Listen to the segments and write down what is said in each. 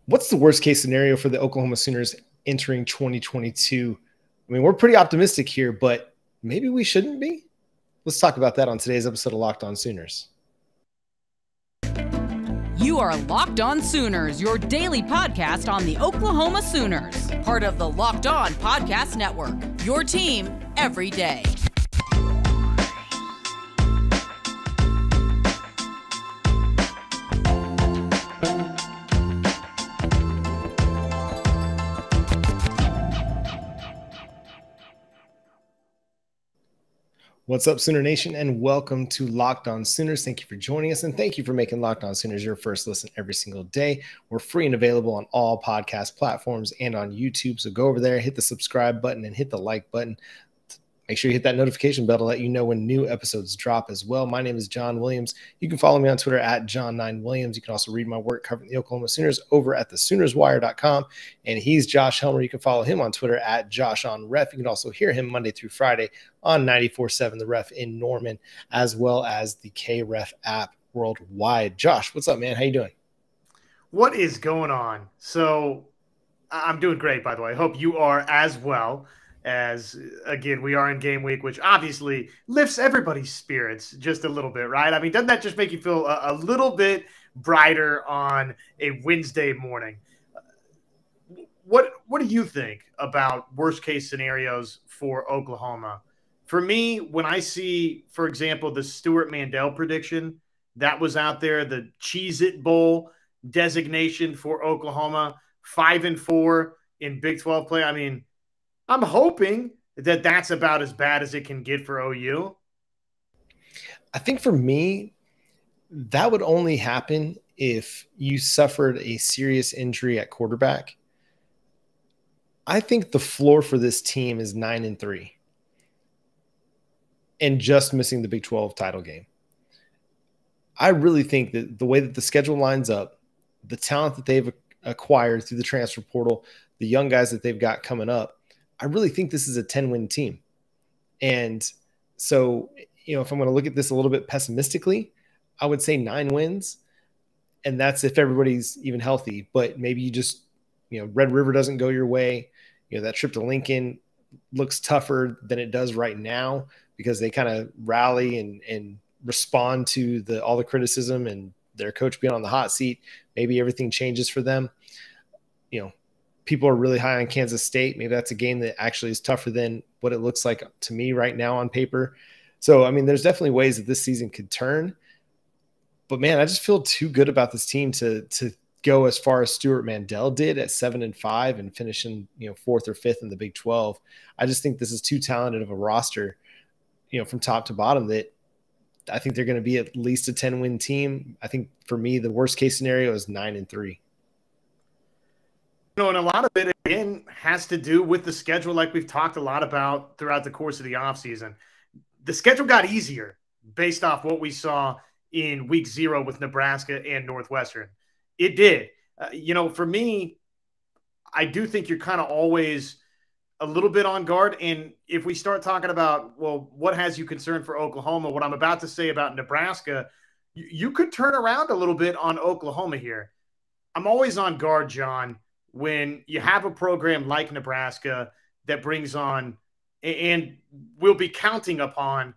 What's the worst case scenario for the Oklahoma Sooners entering 2022? I mean, we're pretty optimistic here, but maybe we shouldn't be. Let's talk about that on today's episode of Locked On Sooners. You are Locked On Sooners, your daily podcast on the Oklahoma Sooners, part of the Locked On Podcast Network, your team every day. What's up, Sooner Nation, and welcome to Locked On Sooners. Thank you for joining us, and thank you for making Locked On Sooners your first listen every single day. We're free and available on all podcast platforms and on YouTube, so go over there, hit the subscribe button, and hit the like button. Make sure you hit that notification bell to let you know when new episodes drop as well. My name is John Williams. You can follow me on Twitter at John9Williams. You can also read my work covering the Oklahoma Sooners over at thesoonerswire.com. And he's Josh Helmer. You can follow him on Twitter at JoshOnRef. You can also hear him Monday through Friday on 94.7 The Ref in Norman, as well as the KREF app worldwide. Josh, what's up, man? How you doing? What is going on? So I'm doing great, by the way. I hope you are as well. As, again, we are in game week, which obviously lifts everybody's spirits just a little bit, right? I mean, doesn't that just make you feel a little bit brighter on a Wednesday morning? What do you think about worst-case scenarios for Oklahoma? For me, when I see, for example, the Stuart Mandel prediction that was out there, the Cheez-It Bowl designation for Oklahoma, 5-4 in Big 12 play, I mean, I'm hoping that that's about as bad as it can get for OU. I think for me, that would only happen if you suffered a serious injury at quarterback. I think the floor for this team is 9-3 and just missing the Big 12 title game. I really think that the way that the schedule lines up, the talent that they've acquired through the transfer portal, the young guys that they've got coming up, I really think this is a 10-win team. And so, if I'm going to look at this a little bit pessimistically, I would say 9 wins. And that's if everybody's even healthy. But maybe you just, Red River doesn't go your way. That trip to Lincoln looks tougher than it does right now because they kind of rally and respond to all the criticism and their coach being on the hot seat. Maybe everything changes for them. People are really high on Kansas State. Maybe that's a game that actually is tougher than what it looks like to me right now on paper. So, I mean, there's definitely ways that this season could turn. But, man, I just feel too good about this team to go as far as Stuart Mandel did at 7-5 and finishing, 4th or 5th in the Big 12. I just think this is too talented of a roster, from top to bottom that I think they're going to be at least a 10-win team. I think, for me, the worst-case scenario is 9-3. And a lot of it, again, has to do with the schedule like we've talked a lot about throughout the course of the offseason. The schedule got easier based off what we saw in week 0 with Nebraska and Northwestern. It did. For me, I do think you're kind of always a little bit on guard. And if we start talking about, well, what has you concerned for Oklahoma, what I'm about to say about Nebraska, you could turn around a little bit on Oklahoma here. I'm always on guard, John, when you have a program like Nebraska that brings on and will be counting upon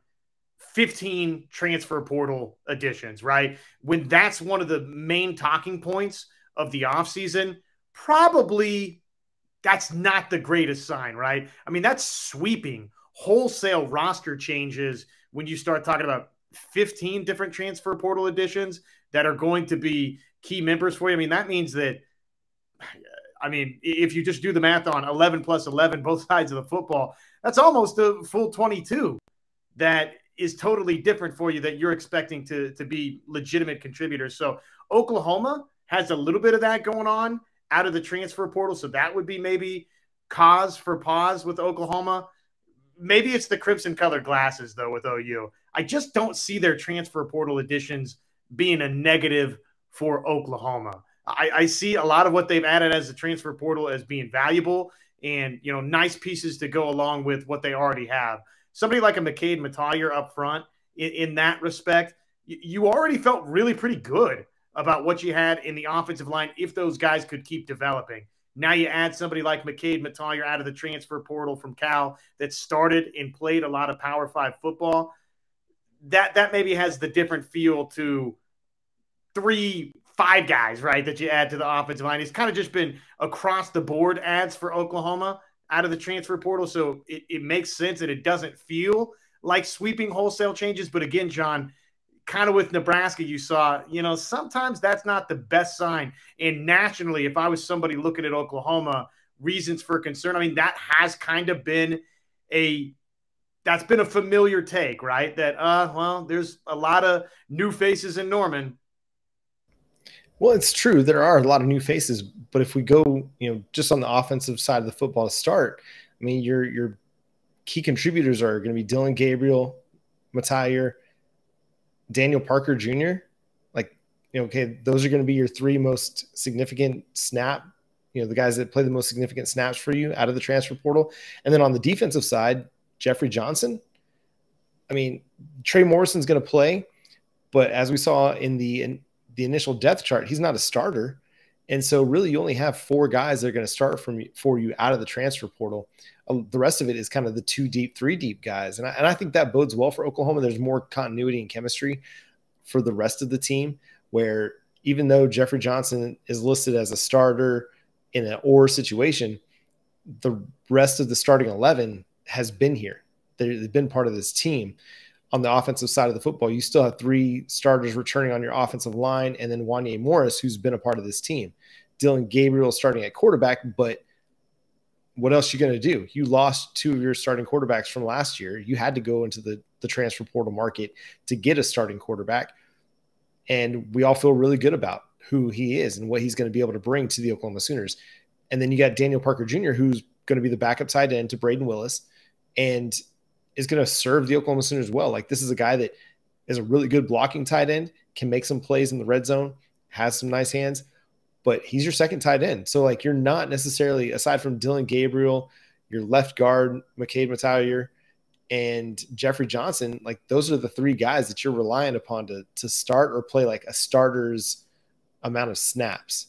15 transfer portal additions, right? When that's one of the main talking points of the offseason, probably that's not the greatest sign, right? I mean, that's sweeping wholesale roster changes when you start talking about 15 different transfer portal additions that are going to be key members for you. I mean, that means that if you just do the math on 11 plus 11, both sides of the football, that's almost a full 22 that is totally different for you that you're expecting to be legitimate contributors. So Oklahoma has a little bit of that going on out of the transfer portal. So that would be maybe cause for pause with Oklahoma. Maybe it's the crimson colored glasses, though, with OU. I just don't see their transfer portal additions being a negative for Oklahoma. I see a lot of what they've added as the transfer portal as being valuable and, nice pieces to go along with what they already have. Somebody like a McCade Metallier up front in that respect, you already felt really pretty good about what you had in the offensive line if those guys could keep developing. Now you add somebody like McCade Metallier out of the transfer portal from Cal that started and played a lot of Power 5 football. That maybe has the different feel to 3-5 guys, right, that you add to the offensive line. It's kind of just been across the board adds for Oklahoma out of the transfer portal. So it makes sense and it doesn't feel like sweeping wholesale changes. But again, John, kind of with Nebraska, you saw, sometimes that's not the best sign. And nationally, if I was somebody looking at Oklahoma, reasons for concern, I mean, that has kind of been a familiar take, right? That, well, there's a lot of new faces in Norman. Well, it's true. There are a lot of new faces, but if we go, just on the offensive side of the football to start, I mean, your key contributors are going to be Dylan Gabriel, Metallier, Daniel Parker Jr. Okay, those are going to be your 3 most significant the guys that play the most significant snaps for you out of the transfer portal. And then on the defensive side, Jeffrey Johnson. I mean, Trey Morrison's going to play, but as we saw in the initial depth chart, he's not a starter. And so really you only have 4 guys that are going to start for you out of the transfer portal. The rest of it is kind of the 2 deep, 3 deep guys. And I think that bodes well for Oklahoma. There's more continuity and chemistry for the rest of the team, where even though Jeffrey Johnson is listed as a starter in an or situation, the rest of the starting 11 has been here. They've been part of this team. On the offensive side of the football, you still have 3 starters returning on your offensive line, and then Wanye Morris, who's been a part of this team. Dylan Gabriel starting at quarterback, but what else are you going to do? You lost 2 of your starting quarterbacks from last year. You had to go into the transfer portal market to get a starting quarterback, and we all feel really good about who he is and what he's going to be able to bring to the Oklahoma Sooners. And then you got Daniel Parker Jr., who's going to be the backup tight end to Braden Willis, and is going to serve the Oklahoma Sooners well. This is a guy that is a really good blocking tight end, can make some plays in the red zone, has some nice hands, but he's your second tight end. So you're not necessarily, aside from Dylan Gabriel, your left guard, McCade Metallier, and Jeffrey Johnson, those are the 3 guys that you're relying upon to start or play a starter's amount of snaps.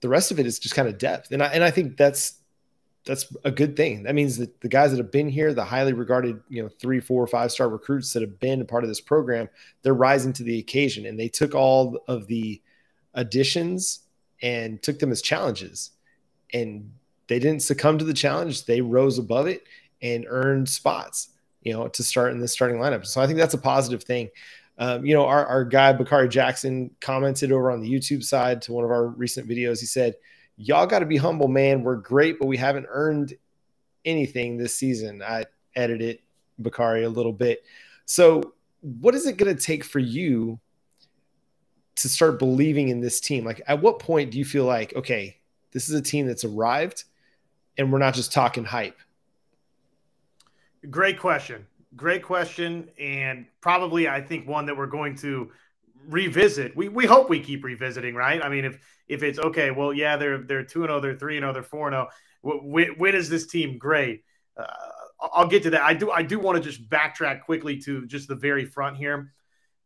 The rest of it is just kind of depth. And I think that's a good thing. That means that the guys that have been here, the highly regarded, 3, 4, 5-star recruits that have been a part of this program, they're rising to the occasion. And they took all of the additions and took them as challenges. And they didn't succumb to the challenge. They rose above it and earned spots, to start in this starting lineup. So I think that's a positive thing. Our guy, Bakari Jackson, commented over on the YouTube side to one of our recent videos. He said, "Y'all got to be humble, man. We're great, but we haven't earned anything this season." I edited Bakari a little bit. So what is it going to take for you to start believing in this team? At what point do you feel like, okay, this is a team that's arrived and we're not just talking hype? Great question. Great question. And probably, I think, one that we're going to revisit. We hope we keep revisiting, right? I mean, if it's okay, well, yeah, they're 2-0, they're 3-0, they're 4-0. When is this team great? I'll get to that. I do want to just backtrack quickly to just the very front here.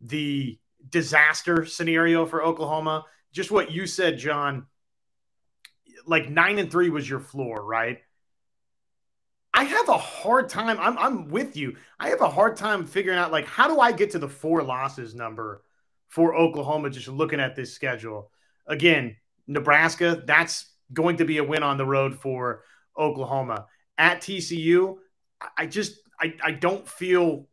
The disaster scenario for Oklahoma, just what you said, John, 9-3 was your floor, right? I have a hard time. I'm with you. I have a hard time figuring out, how do I get to the 4 losses number for Oklahoma just looking at this schedule? Again, Nebraska, that's going to be a win on the road for Oklahoma. At TCU, I don't feel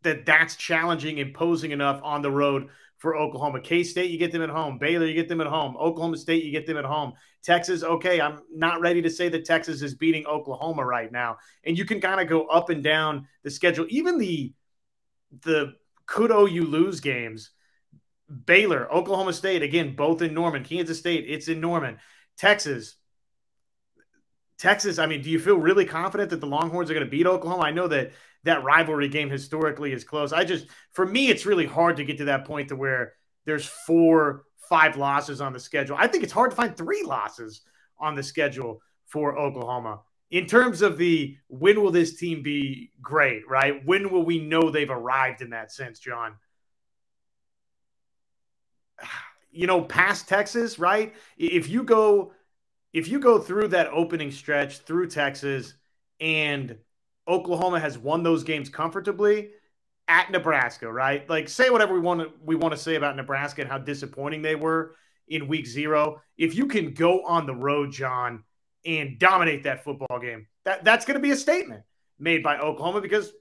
that that's challenging, imposing enough on the road for Oklahoma. K-State, you get them at home. Baylor, you get them at home. Oklahoma State, you get them at home. Texas, okay, I'm not ready to say that Texas is beating Oklahoma right now. And you can kind of go up and down the schedule. Even the could-you-lose games, Baylor, Oklahoma State, again, both in Norman. Kansas State, it's in Norman. Texas, I mean, do you feel really confident that the Longhorns are going to beat Oklahoma? I know that rivalry game historically is close. For me, it's really hard to get to that point to where there's 4, 5 losses on the schedule. I think it's hard to find 3 losses on the schedule for Oklahoma. In terms of when will this team be great, right? When will we know they've arrived in that sense, John? past Texas, right? If you go through that opening stretch through Texas and Oklahoma has won those games comfortably at Nebraska, right? Like, say whatever we want to say about Nebraska and how disappointing they were in week 0. If you can go on the road, John, and dominate that football game, that's going to be a statement made by Oklahoma, because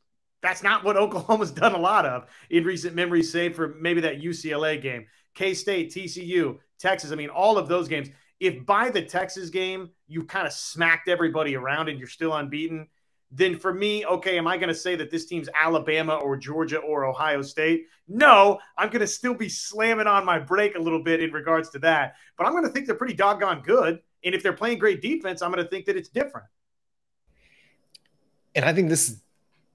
that's not what Oklahoma's done a lot of in recent memory, save for maybe that UCLA game, K-State, TCU, Texas. I mean, all of those games. If by the Texas game you kind of smacked everybody around and you're still unbeaten, then for me, okay, am I going to say that this team's Alabama or Georgia or Ohio State? No, I'm going to still be slamming on my brake a little bit in regards to that. But I'm going to think they're pretty doggone good. And if they're playing great defense, I'm going to think that it's different. And I think this is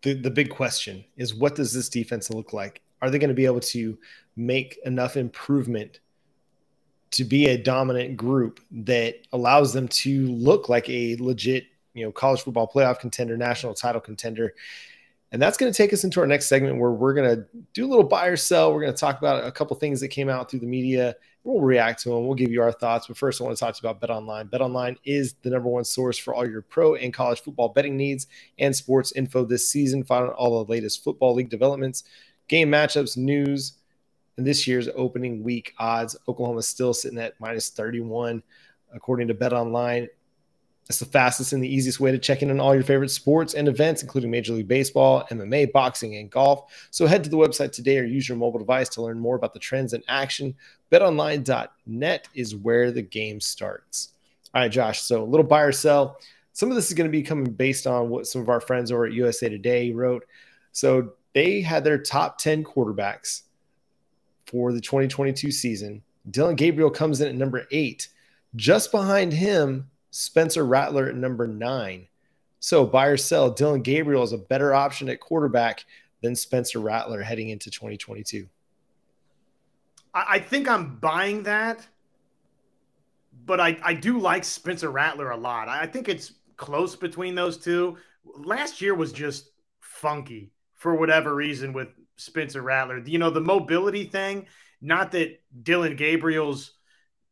the big question is, what does this defense look like? Are they going to be able to make enough improvement to be a dominant group that allows them to look like a legit, college football playoff contender, national title contender? And that's going to take us into our next segment, where we're going to do a little buy or sell. We're going to talk about a couple things that came out through the media. We'll react to them. We'll give you our thoughts. But first, I want to talk to you about BetOnline. BetOnline is the #1 source for all your pro and college football betting needs and sports info this season. Find out all the latest football league developments, game matchups, news, and this year's opening week odds. Oklahoma's still sitting at -31, according to BetOnline. It's the fastest and the easiest way to check in on all your favorite sports and events, including Major League Baseball, MMA, boxing, and golf. So head to the website today or use your mobile device to learn more about the trends in action. BetOnline.net is where the game starts. All right, Josh, so a little buy or sell. Some of this is going to be coming based on what some of our friends over at USA Today wrote. So they had their top 10 quarterbacks for the 2022 season. Dylan Gabriel comes in at number 8. Just behind him, Spencer Rattler at number 9. So buy or sell, Dylan Gabriel is a better option at quarterback than Spencer Rattler heading into 2022. I think I'm buying that, but I do like Spencer Rattler a lot. I think it's close between those two. Last year was just funky for whatever reason with Spencer Rattler. The mobility thing, not that Dylan Gabriel's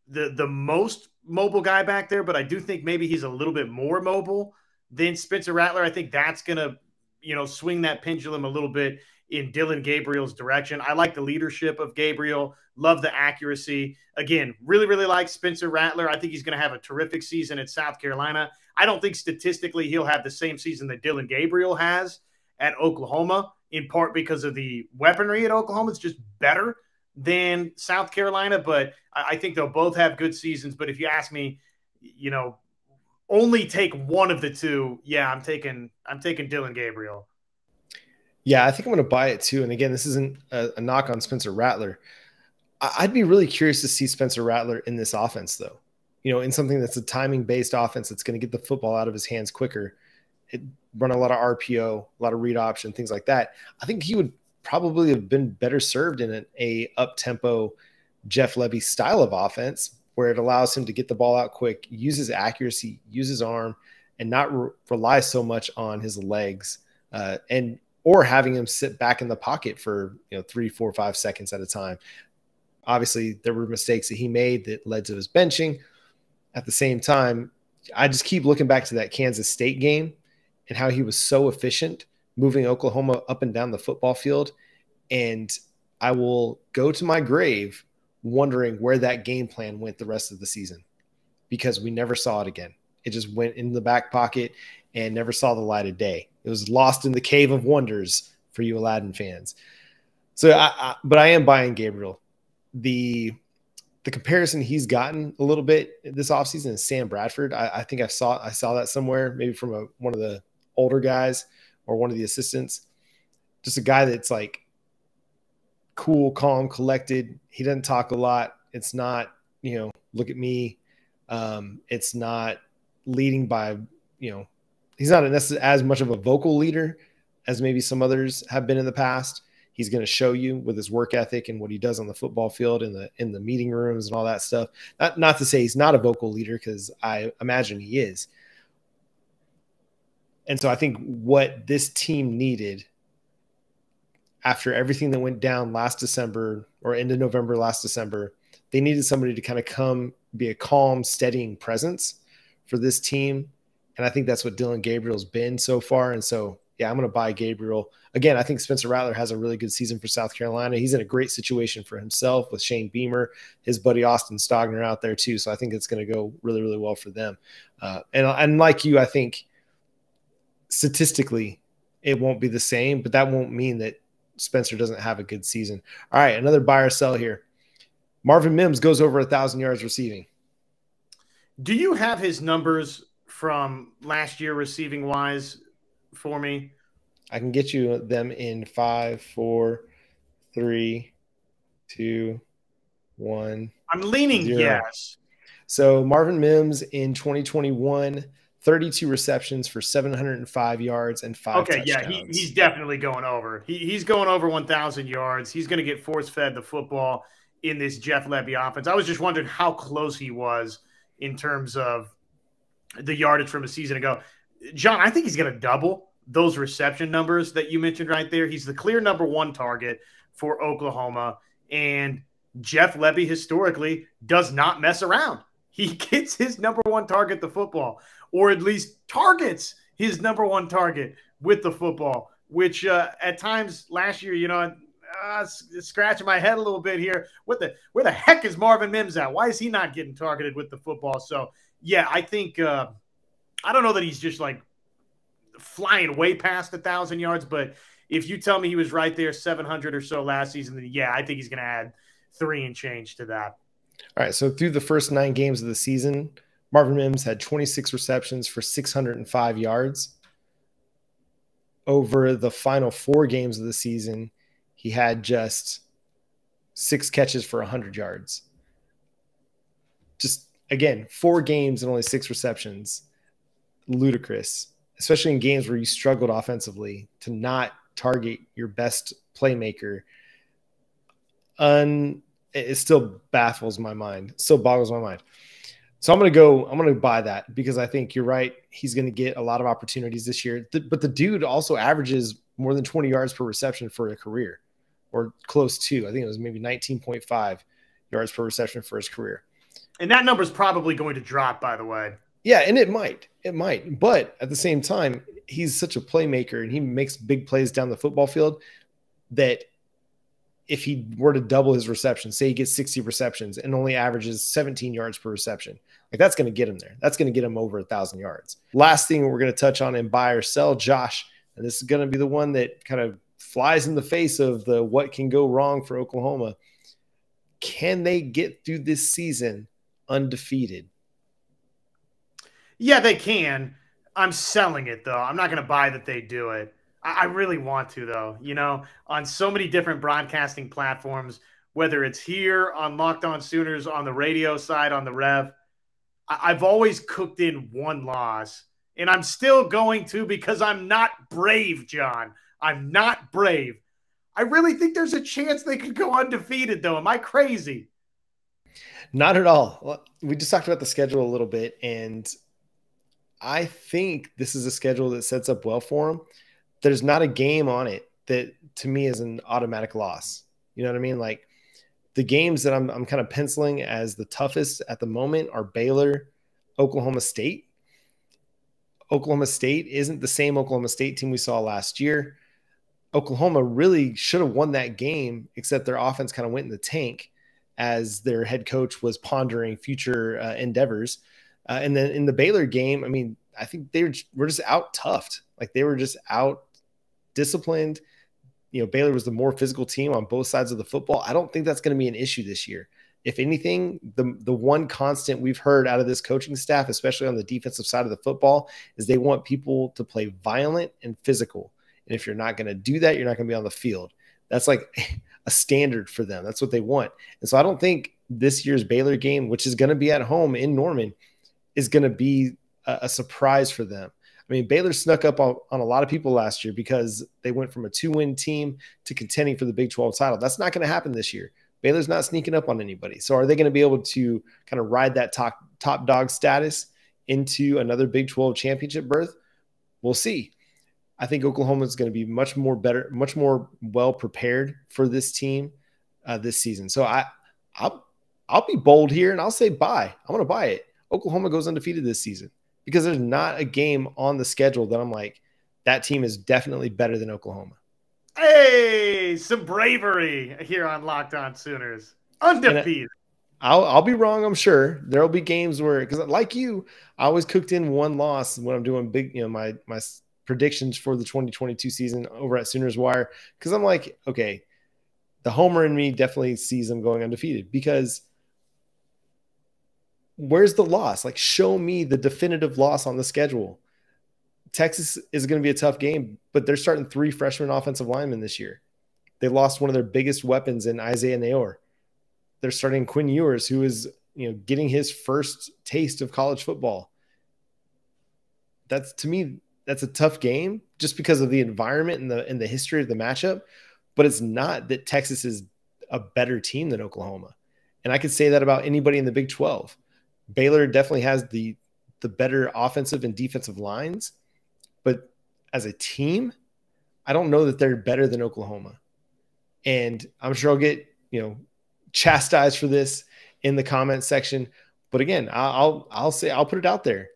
the most mobile guy back there, but I do think maybe he's a little bit more mobile than Spencer Rattler. I think that's going to, swing that pendulum a little bit in Dylan Gabriel's direction. I like the leadership of Gabriel, love the accuracy. Again, really, really like Spencer Rattler. I think he's going to have a terrific season at South Carolina. I don't think statistically he'll have the same season that Dylan Gabriel has at Oklahoma, in part because of the weaponry at Oklahoma. It's just better than South Carolina, but I think they'll both have good seasons. But if you ask me, only take one of the two, yeah, I'm taking Dylan Gabriel. Yeah, I think I'm going to buy it too. And again, this isn't a knock on Spencer Rattler. I'd be really curious to see Spencer Rattler in this offense, though. In something that's a timing-based offense that's going to get the football out of his hands quicker, run a lot of RPO, a lot of read option, things like that. I think he would probably have been better served in a up-tempo Jeff Levy style of offense, where it allows him to get the ball out quick, use his accuracy, use his arm, and not rely so much on his legs, or having him sit back in the pocket for 3, 4, 5 seconds at a time. Obviously, there were mistakes that he made that led to his benching. At the same time, I just keep looking back to that Kansas State game and how he was so efficient moving Oklahoma up and down the football field. And I will go to my grave wondering where that game plan went the rest of the season, because we never saw it again. It just went in the back pocket and never saw the light of day. It was lost in the cave of wonders for you Aladdin fans. So, but I am buying Gabriel. The comparison he's gotten a little bit this offseason is Sam Bradford. I think I saw that somewhere, maybe from one of the older guys or one of the assistants. Just a guy that's like cool, calm, collected. He doesn't talk a lot. It's not, look at me. It's not leading by, he's not as much of a vocal leader as maybe some others have been in the past. He's going to show you with his work ethic and what he does on the football field in the meeting rooms and all that stuff. Not to say he's not a vocal leader, because I imagine he is. And so I think what this team needed after everything that went down last December or into November last December, They needed somebody to kind of come be a calm, steadying presence for this team. And I think that's what Dylan Gabriel's been so far. And so, yeah, I'm going to buy Gabriel. Again, I think Spencer Rattler has a really good season for South Carolina. He's in a great situation for himself with Shane Beamer, his buddy Austin Stogner out there too. So I think it's going to go really, really well for them. And like you, I think statistically it won't be the same, but that won't mean that Spencer doesn't have a good season. All right, another buy or sell here. Marvin Mims goes over 1,000 yards receiving. Do you have his numbers from last year receiving wise for me? I can get you them in 5, 4, 3, 2, 1. I'm leaning 0. yes. So Marvin Mims in 2021, 32 receptions for 705 yards and 5 touchdowns. Yeah, he's definitely going over. He's going over 1,000 yards. He's going to get force-fed the football in this Jeff Lebby offense. I was just wondering how close he was in terms of the yardage from a season ago. John, I think he's going to double those reception numbers that you mentioned right there. He's the clear number 1 target for Oklahoma, and Jeff Lebby historically does not mess around. He gets his number 1 target the football, or at least targets his number 1 target with the football, which at times last year, scratching my head a little bit here. Where the heck is Marvin Mims at? Why is he not getting targeted with the football? So, yeah, I think I don't know that he's just like flying way past 1,000 yards, but if you tell me he was right there 700 or so last season, then yeah, I think he's going to add 3 and change to that. All right, so through the first 9 games of the season, Marvin Mims had 26 receptions for 605 yards. Over the final 4 games of the season, he had just 6 catches for 100 yards. Just, again, 4 games and only 6 receptions. Ludicrous, especially in games where you struggled offensively to not target your best playmaker. It still baffles my mind. Still boggles my mind. So I'm going to buy that because I think you're right. He's going to get a lot of opportunities this year. But the dude also averages more than 20 yards per reception for a career, or close to. I think it was maybe 19.5 yards per reception for his career. And that number is probably going to drop, by the way. Yeah, and it might. But at the same time, he's such a playmaker and he makes big plays down the football field that if he were to double his receptions, say he gets 60 receptions and only averages 17 yards per reception, like that's going to get him there. That's going to get him over 1,000 yards. Last thing we're going to touch on in buy or sell, Josh, and this is going to be the one that kind of flies in the face of the what can go wrong for Oklahoma. Can they get through this season undefeated? Yeah, they can. I'm selling it, though. I'm not going to buy that they do it. I really want to, though. On so many different broadcasting platforms, whether it's here on Locked On Sooners, on the radio side, on the Rev, I've always cooked in 1 loss. And I'm still going to because I'm not brave, John. I'm not brave. I really think there's a chance they could go undefeated, though. Am I crazy? Not at all. We just talked about the schedule a little bit, and I think this is a schedule that sets up well for them. There's not a game on it that to me is an automatic loss. You know what I mean? Like the games that I'm kind of penciling as the toughest at the moment are Baylor, Oklahoma State. Oklahoma State isn't the same Oklahoma State team we saw last year. Oklahoma really should have won that game, except their offense kind of went in the tank as their head coach was pondering future endeavors. And then in the Baylor game, I mean, I think they were just out toughed. Like they were just out disciplined. Baylor was the more physical team on both sides of the football. I don't think that's going to be an issue this year. If anything, the one constant we've heard out of this coaching staff, especially on the defensive side of the football, is they want people to play violent and physical. And if you're not going to do that, you're not going to be on the field. That's like a standard for them. That's what they want. And so I don't think this year's Baylor game, which is going to be at home in Norman, is going to be a surprise for them. I mean, Baylor snuck up on a lot of people last year because they went from a 2-win team to contending for the Big 12 title. That's not going to happen this year. Baylor's not sneaking up on anybody. So are they going to be able to kind of ride that top dog status into another Big 12 championship berth? We'll see. I think Oklahoma is going to be much more well prepared for this team this season. So I'll be bold here and I'll say buy. I'm going to buy it. Oklahoma goes undefeated this season because there's not a game on the schedule that I'm like, that team is definitely better than Oklahoma. Hey, some bravery here on Locked On Sooners. Undefeated. I'll be wrong, I'm sure. There'll be games where, because like you, I always cooked in one loss when I'm doing big, my predictions for the 2022 season over at Sooners Wire, because I'm like, okay, the homer in me definitely sees them going undefeated, because where's the loss? Like, show me the definitive loss on the schedule. Texas is going to be a tough game, but they're starting 3 freshman offensive linemen this year. They lost one of their biggest weapons in Isaiah Nayor. They're starting Quinn Ewers, who is, getting his first taste of college football. To me, that's a tough game just because of the environment and the history of the matchup. But it's not that Texas is a better team than Oklahoma. And I could say that about anybody in the Big 12. Baylor definitely has the better offensive and defensive lines. But as a team, I don't know that they're better than Oklahoma. And I'm sure I'll get, chastised for this in the comment section. But again, I'll say, I'll put it out there.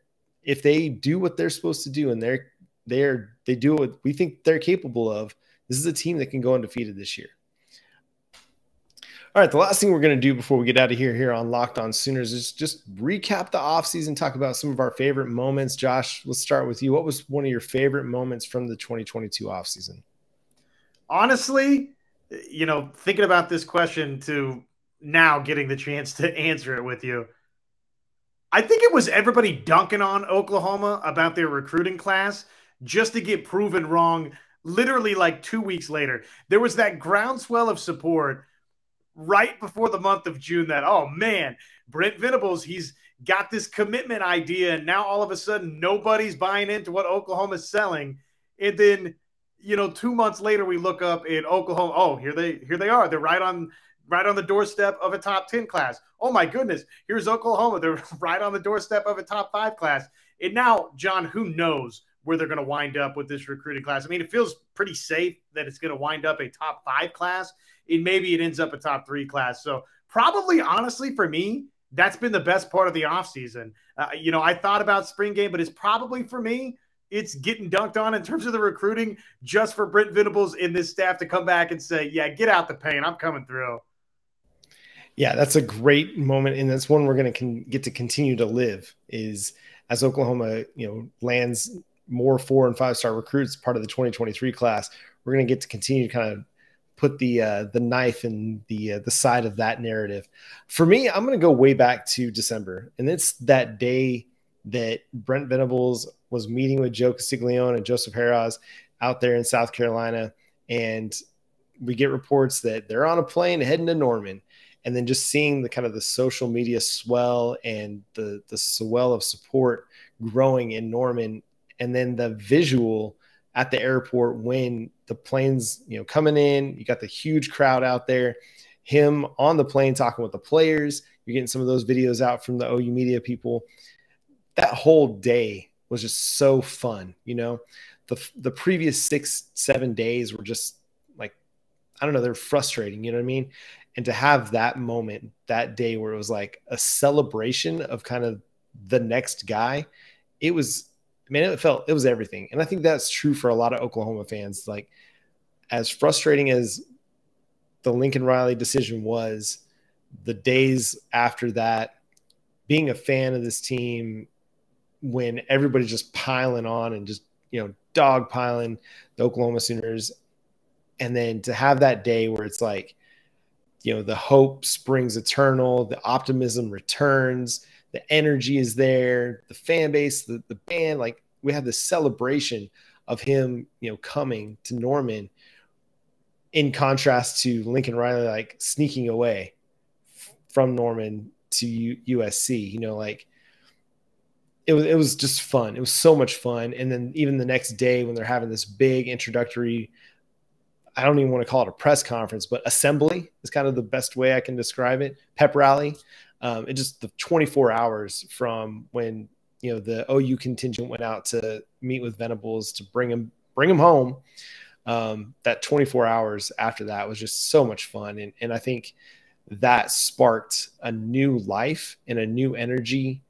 If they do what they're supposed to do and they do what we think they're capable of, this is a team that can go undefeated this year. All right, the last thing we're going to do before we get out of here on Locked On Sooners is just recap the offseason, talk about some of our favorite moments. Josh, let's start with you. What was one of your favorite moments from the 2022 offseason? Honestly, thinking about this question to now getting the chance to answer it with you, I think it was everybody dunking on Oklahoma about their recruiting class just to get proven wrong literally like 2 weeks later. There was that groundswell of support right before the month of June that, oh man, Brent Venables, he's got this commitment idea, and now all of a sudden nobody's buying into what Oklahoma's selling. And then, 2 months later we look up in Oklahoma, oh, here they are. They're right on the doorstep of a top 10 class. Oh my goodness, here's Oklahoma. They're right on the doorstep of a top 5 class. And now, John, who knows where they're going to wind up with this recruiting class? I mean, it feels pretty safe that it's going to wind up a top 5 class, and maybe it ends up a top 3 class. So probably, honestly, for me, that's been the best part of the offseason. I thought about spring game, but it's probably, for me, it's getting dunked on in terms of the recruiting just for Brent Venables and this staff to come back and say, yeah, get out the paint. I'm coming through. Yeah, that's a great moment, and that's one we're going to get to continue to live, is as Oklahoma, lands more 4- and 5-star recruits, part of the 2023 class. We're going to get to continue to kind of put the knife in the side of that narrative. For me, I'm going to go way back to December, and it's that day that Brent Venables was meeting with Joe Castiglione and Joseph Harraz out there in South Carolina, and we get reports that they're on a plane heading to Norman. And then just seeing the kind of the social media swell and the swell of support growing in Norman, and then the visual at the airport when the plane's coming in, you got the huge crowd out there, him on the plane talking with the players. You're getting some of those videos out from the OU media people. That whole day was just so fun. The previous 6-7 days were just like, I don't know, they're frustrating. You know what I mean? And to have that moment, that day where it was like a celebration of kind of the next guy, it was everything. And I think that's true for a lot of Oklahoma fans. Like, as frustrating as the Lincoln Riley decision was, the days after that, being a fan of this team when everybody's just piling on and just, dog piling the Oklahoma Sooners. And then to have that day where it's like, the hope springs eternal, the optimism returns, the energy is there, the fan base, the band, like we have this celebration of him, coming to Norman, in contrast to Lincoln Riley, like sneaking away from Norman to USC, like it was just fun. It was so much fun. And then even the next day when they're having this big introductory, I don't even want to call it a press conference, but assembly is kind of the best way I can describe it. Pep rally. It just the 24 hours from when, the OU contingent went out to meet with Venables to bring him home. That 24 hours after that was just so much fun. And I think that sparked a new life and a new energy,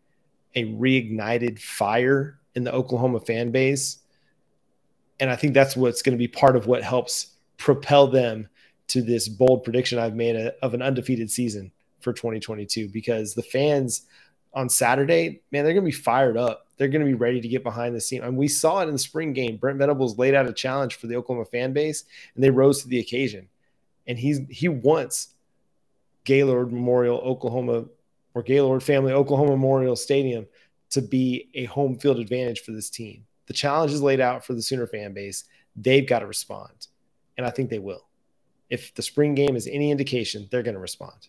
a reignited fire in the Oklahoma fan base. And I think that's what's going to be part of what helps propel them to this bold prediction I've made of an undefeated season for 2022, because the fans on Saturday, man, they're going to be fired up. They're going to be ready to get behind the team. And we saw it in the spring game. Brent Venables laid out a challenge for the Oklahoma fan base, and they rose to the occasion. And he wants Gaylord Memorial Oklahoma, or Gaylord Family Oklahoma Memorial Stadium, to be a home field advantage for this team. The challenge is laid out for the Sooner fan base. They've got to respond, and I think they will. If the spring game is any indication, they're going to respond.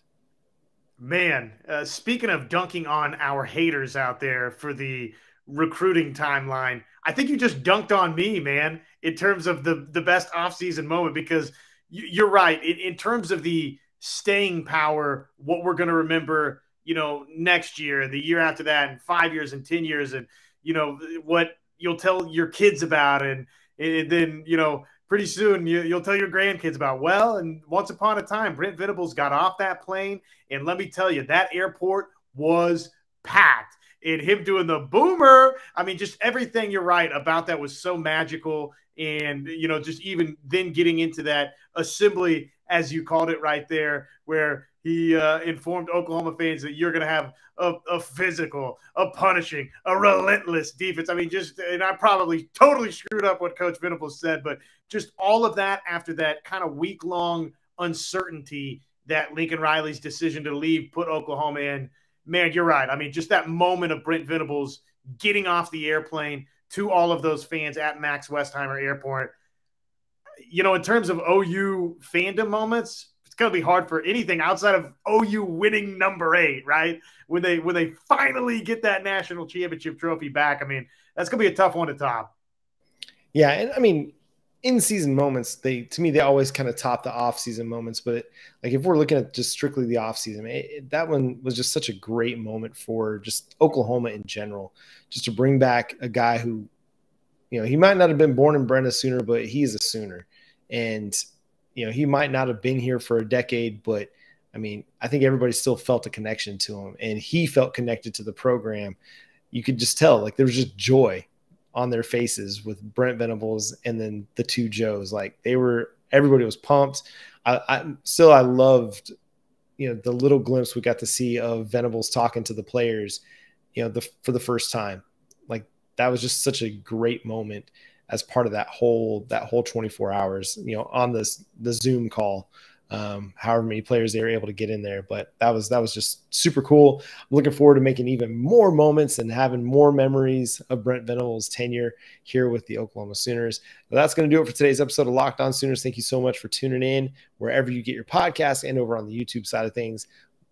Man, speaking of dunking on our haters out there for the recruiting timeline, I think you just dunked on me, man, in terms of the best offseason moment, because you're right. In terms of the staying power, what we're going to remember, next year, the year after that, and 5 years and 10 years, and, what you'll tell your kids about. And then, pretty soon you'll tell your grandkids about. Well, and once upon a time, Brent Venables got off that plane. And let me tell you, that airport was packed. And him doing the boomer, I mean, just everything, you're right about that was so magical. And, just even then getting into that assembly, as you called it right there, where he informed Oklahoma fans that you're going to have a physical, a punishing, a relentless defense. I mean, and I probably totally screwed up what Coach Venables said, but just all of that after that kind of week-long uncertainty that Lincoln Riley's decision to leave put Oklahoma in. Man, you're right. I mean, just that moment of Brent Venables getting off the airplane to all of those fans at Max Westheimer Airport. In terms of OU fandom moments, it's going to be hard for anything outside of OU winning number 8, right? When they finally get that national championship trophy back. I mean, that's going to be a tough one to top. Yeah, and I mean, in-season moments, to me, they always kind of top the off-season moments. But if we're looking at just strictly the off-season, that one was just such a great moment for just Oklahoma in general, just to bring back a guy who, he might not have been born and bred a Sooner, but he's a Sooner. And, he might not have been here for a decade, but I mean, I think everybody still felt a connection to him, and he felt connected to the program. You could just tell, there was just joy on their faces with Brent Venables and then the two Joes. Everybody was pumped. I loved, the little glimpse we got to see of Venables talking to the players, for the first time. That was just such a great moment as part of that whole 24 hours, on the Zoom call, however many players they were able to get in there. But that was just super cool. I'm looking forward to making even more moments and having more memories of Brent Venables' tenure here with the Oklahoma Sooners. But that's going to do it for today's episode of Locked On Sooners. Thank you so much for tuning in wherever you get your podcasts and over on the YouTube side of things.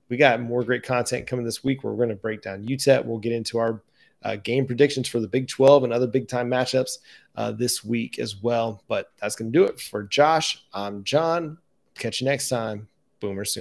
We got more great content coming this week where we're going to break down UTEP. We'll get into our game predictions for the Big 12 and other big-time matchups this week as well. But that's going to do it. For Josh, I'm John. Catch you next time. Boomer Soon.